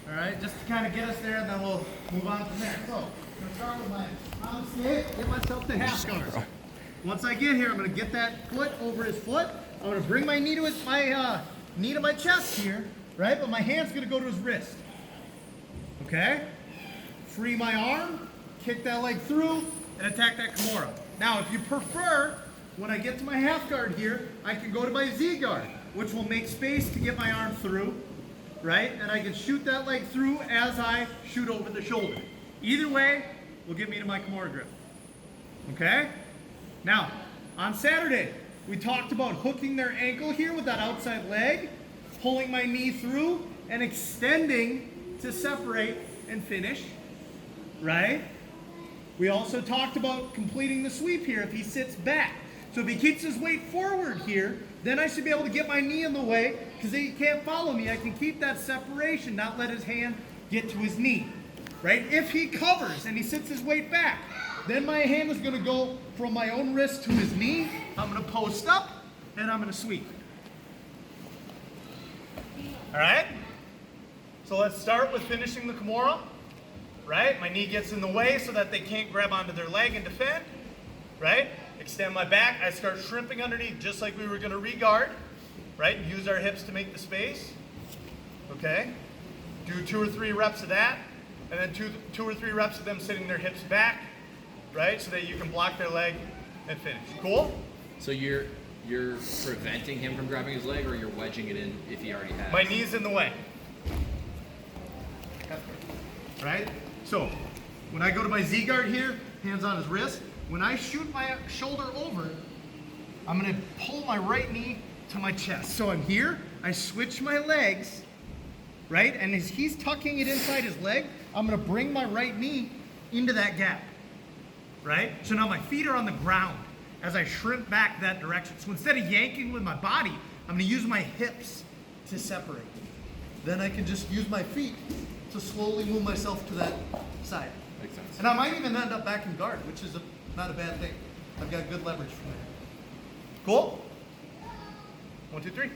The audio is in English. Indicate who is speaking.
Speaker 1: All right, just to kind of get us there, and then we'll move on from there. So, I'm gonna start with my arm skate, get myself to half guard. Once I get here, I'm gonna get that foot over his foot. I'm gonna bring my knee to my chest here, right? But my hand's gonna go to his wrist. Okay? Free my arm, kick that leg through, and attack that Kimura. Now, if you prefer, when I get to my half guard here, I can go to my Z guard, which will make space to get my arm through, right? And I can shoot that leg through as I shoot over the shoulder. Either way will get me to my Kimura grip. Okay? Now, on Saturday, we talked about hooking their ankle here with that outside leg, pulling my knee through, and extending to separate and finish, right? We also talked about completing the sweep here if he sits back. So if he keeps his weight forward here, then I should be able to get my knee in the way because he can't follow me. I can keep that separation, not let his hand get to his knee, right? If he covers and he sits his weight back, then my hand is gonna go from my own wrist to his knee. I'm gonna post up and I'm gonna sweep. All right? So let's start with finishing the Kimura, right? My knee gets in the way so that they can't grab onto their leg and defend, right? Extend my back, I start shrimping underneath just like we were gonna re-guard, right? Use our hips to make the space, okay? Do 2 or 3 reps of that, and then two or three reps of them sitting their hips back, right? So that you can block their leg and finish. Cool?
Speaker 2: So you're preventing him from grabbing his leg, or you're wedging it in if he already has?
Speaker 1: My knee's in the way. Right? So, when I go to my Z guard here, hands on his wrist, when I shoot my shoulder over, I'm gonna pull my right knee to my chest. So I'm here, I switch my legs, right? And as he's tucking it inside his leg, I'm gonna bring my right knee into that gap, right? So now my feet are on the ground as I shrimp back that direction. So instead of yanking with my body, I'm gonna use my hips to separate. Then I can just use my feet to slowly move myself to that side.
Speaker 2: Makes sense.
Speaker 1: And I might even end up back in guard, which is not a bad thing. I've got good leverage from there. Cool? 1, 2, 3.